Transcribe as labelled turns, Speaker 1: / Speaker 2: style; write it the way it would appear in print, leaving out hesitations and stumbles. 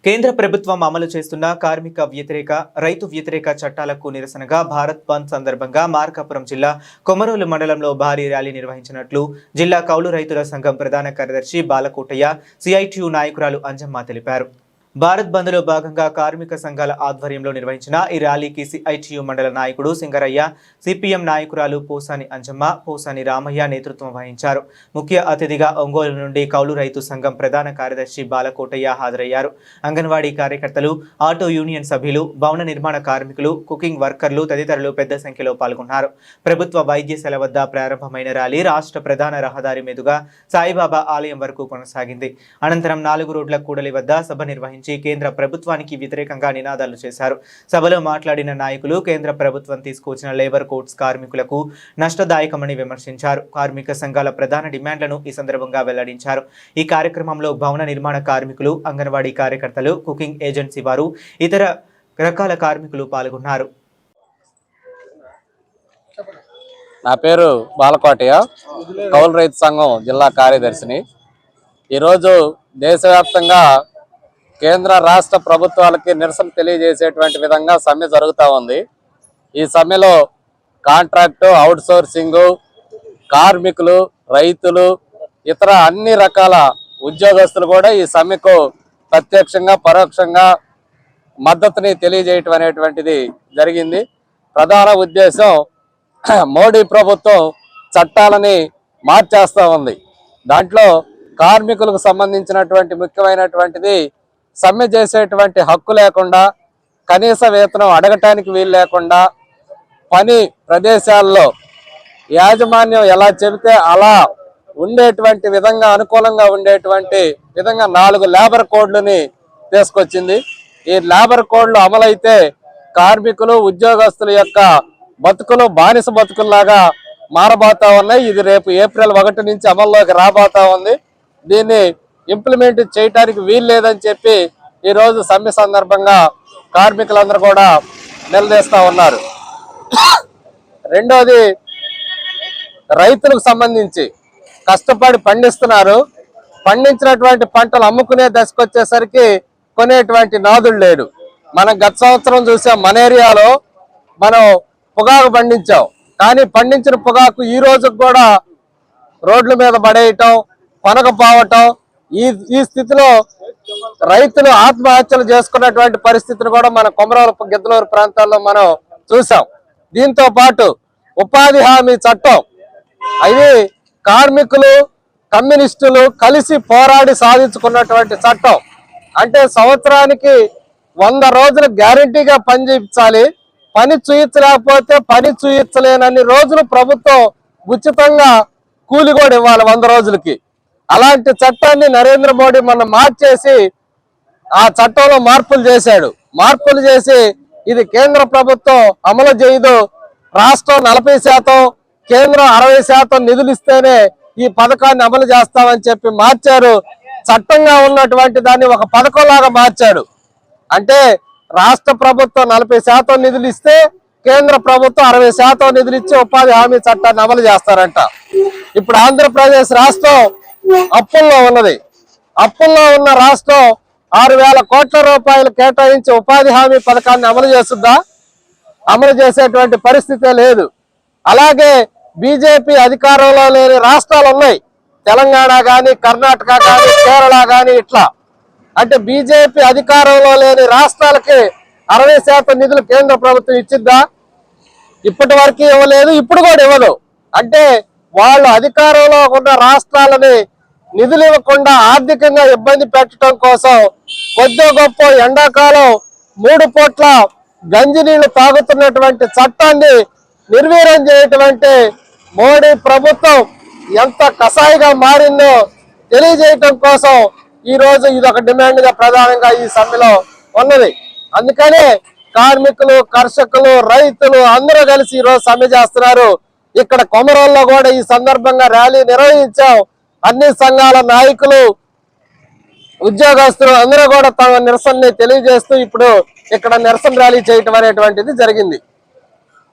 Speaker 1: కేంద్ర ప్రభుత్వం అమలు చేస్తున్న కార్మిక వ్యతిరేక రైతు వ్యతిరేక చట్టాలకు నిరసనగా భారత్ బంద్ సందర్భంగా మార్కాపురం జిల్లా కొమరోలు మండలంలో భారీ ర్యాలీ నిర్వహించినట్లు జిల్లా కౌలు రైతుల సంఘం ప్రధాన కార్యదర్శి బాలకోటయ్య సిఐటియు నాయకురాలు అంజమ్మ తెలిపారు. భారత్ బంద్ లో భాగంగా కార్మిక సంఘాల ఆధ్వర్యంలో నిర్వహించిన ఈ ర్యాలీకి సిఐటియు మండల నాయకుడు సింగరయ్య, సిపిఎం నాయకురాలు పోసాని అంజమ్మ, పోసాని రామయ్య నేతృత్వం వహించారు. ముఖ్య అతిథిగా ఒంగోలు నుండి కౌలు రైతు సంఘం ప్రధాన కార్యదర్శి బాలకోటయ్య హాజరయ్యారు. అంగన్వాడీ కార్యకర్తలు, ఆటో యూనియన్ సభ్యులు, భవన నిర్మాణ కార్మికులు, కుకింగ్ వర్కర్లు తదితరులు పెద్ద సంఖ్యలో పాల్గొన్నారు. ప్రభుత్వ వైద్యశాల వద్ద ప్రారంభమైన ర్యాలీ రాష్ట్ర ప్రధాన రహదారి మీదుగా సాయిబాబా ఆలయం వరకు కొనసాగింది. అనంతరం 4 రోడ్ల కూడలి వద్ద సభ నిర్వహించారు. కేంద్ర ప్రభుత్వానికి వ్యతిరేకంగా నినాదాలు చేశారు. సభలో మాట్లాడిన నాయకులు కేంద్ర ప్రభుత్వం తీసుకొచ్చిన లేబర్ కోడ్స్ కార్మికులకు నష్టదాయకమని విమర్శించారు. కార్మిక సంఘాల ప్రధాన డిమాండ్లను ఈ సందర్భంగా వెల్లడించారు. ఈ కార్యక్రమంలో భవన నిర్మాణ కార్మికులు, అంగన్వాడీ కార్యకర్తలు, కుకింగ్ ఏజెన్సీ వారు, ఇతర రకాల కార్మికులు పాల్గొన్నారు.
Speaker 2: నా పేరు బాలకోటయ్య, కౌలు రైతు సంఘం జిల్లా కార్యదర్శిని. ఈరోజు దేశవ్యాప్తంగా కేంద్ర రాష్ట్ర ప్రభుత్వాలకి నిరసన తెలియజేసేటువంటి విధంగా సమ్మె జరుగుతూ ఉంది. ఈ సమ్మెలో కాంట్రాక్టు, అవుట్సోర్సింగ్, కార్మికులు, రైతులు, ఇతర అన్ని రకాల ఉద్యోగస్తులు కూడా ఈ సమ్మెకు ప్రత్యక్షంగా పరోక్షంగా మద్దతుని తెలియజేయటం అనేటువంటిది జరిగింది. ప్రధాన ఉద్దేశం మోడీ ప్రభుత్వం చట్టాలని మార్చేస్తూ ఉంది. దాంట్లో కార్మికులకు సంబంధించినటువంటి ముఖ్యమైనటువంటిది సమ్మె చేసేటువంటి హక్కు లేకుండా, కనీస వేతనం అడగటానికి వీలు లేకుండా, పని ప్రదేశాల్లో యాజమాన్యం ఎలా చెబితే అలా ఉండేటువంటి విధంగా, అనుకూలంగా ఉండేటువంటి విధంగా 4 లేబర్ కోడ్లని తీసుకొచ్చింది. ఈ లేబర్ కోడ్లు అమలైతే కార్మికులు, ఉద్యోగస్తుల యొక్క బతుకులు బానిస బతుకుల్లాగా మారబోతా ఉన్నాయి. ఇది రేపు ఏప్రిల్ 1 నుంచి అమల్లోకి రాబోతా ఉంది. దీన్ని ఇంప్లిమెంట్ చేయడానికి వీలు లేదని చెప్పి ఈరోజు సమ్మె సందర్భంగా కార్మికులందరూ కూడా నిలదీస్తూ ఉన్నారు. రెండోది, రైతులకు సంబంధించి కష్టపడి పండిస్తున్నారు. పండించినటువంటి పంటలు అమ్ముకునే దశకు వచ్చేసరికి కొనేటువంటి నాదుడు లేడు. మనం గత సంవత్సరం చూసాం, మన ఏరియాలో మనం పొగాకు పండించాం. కానీ పండించిన పొగాకు ఈ రోజుకు కూడా రోడ్ల మీద పడేయటం, కొనకపోవటం, ఈ స్థితిలో రైతులు ఆత్మహత్యలు చేసుకున్నటువంటి పరిస్థితిని కూడా మన కొమరోలు, గిద్దలూరు ప్రాంతాల్లో మనం చూసాం. దీంతో పాటు ఉపాధి హామీ చట్టం, అది కార్మికులు, కమ్యూనిస్టులు కలిసి పోరాడి సాధించుకున్నటువంటి చట్టం. అంటే సంవత్సరానికి 100 రోజులు గ్యారంటీగా పని చేయించాలి. పని చూయించలేకపోతే పని చూయించలేనన్ని రోజులు ప్రభుత్వం ఉచితంగా కూలి కూడా ఇవ్వాలి 100 రోజులకి. అలాంటి చట్టాన్ని నరేంద్ర మోడీ మనం మార్చేసి ఆ చట్టంలో మార్పులు చేశాడు. మార్పులు చేసి ఇది కేంద్ర ప్రభుత్వం అమలు చేయదు, రాష్ట్రం 40%, కేంద్రం 60% నిధులు ఇస్తేనే ఈ పథకాన్ని అమలు చేస్తామని చెప్పి మార్చారు. చట్టంగా ఉన్నటువంటి దాన్ని ఒక పథకంలాగా మార్చాడు. అంటే రాష్ట్ర ప్రభుత్వం 40% నిధులు ఇస్తే కేంద్ర ప్రభుత్వం 60% నిధులు ఇచ్చి ఉపాధి హామీ చట్టాన్ని అమలు చేస్తారంట. ఇప్పుడు ఆంధ్రప్రదేశ్ రాష్ట్రం అప్పుల్లో ఉన్నది. అప్పుల్లో ఉన్న రాష్ట్రం 6,000 కోట్ల రూపాయలు కేటాయించి ఉపాధి హామీ పథకాన్ని అమలు చేస్తుందా? అమలు చేసేటువంటి పరిస్థితే లేదు. అలాగే బీజేపీ అధికారంలో లేని రాష్ట్రాలు ఉన్నాయి, తెలంగాణ కానీ, కర్ణాటక కానీ, కేరళ కానీ. ఇట్లా అంటే బీజేపీ అధికారంలో లేని రాష్ట్రాలకి 60% నిధులు కేంద్ర ప్రభుత్వం ఇచ్చిద్దా? ఇప్పటి వరకు ఇవ్వలేదు, ఇప్పుడు కూడా ఇవ్వదు. అంటే వాళ్ళు అధికారంలో ఉన్న రాష్ట్రాలని నిధులు ఇవ్వకుండా ఆర్థికంగా ఇబ్బంది పెట్టడం కోసం కొద్ది గొప్ప ఎండాకాలం 3 పూట్ల గంజి నీళ్లు తాగుతున్నటువంటి చట్టాన్ని నిర్వీర్యం చేయటువంటి మోడీ ప్రభుత్వం ఎంత కసాయిగా మారిందో తెలియజేయటం కోసం ఈరోజు ఇదొక డిమాండ్గా ప్రధానంగా ఈ సమ్మెలో ఉన్నది. అందుకనే కార్మికులు, కర్షకులు, రైతులు అందరూ కలిసి ఈరోజు సమ్మె చేస్తున్నారు. ఇక్కడ కొమరోల్లో కూడా ఈ సందర్భంగా ర్యాలీ నిర్వహించాం. అన్ని సంఘాల నాయకులు, ఉద్యోగస్తులు అందరూ కూడా తమ నిరసనని తెలియజేస్తూ ఇప్పుడు ఇక్కడ నిరసన ర్యాలీ చేయటం అనేటువంటిది జరిగింది.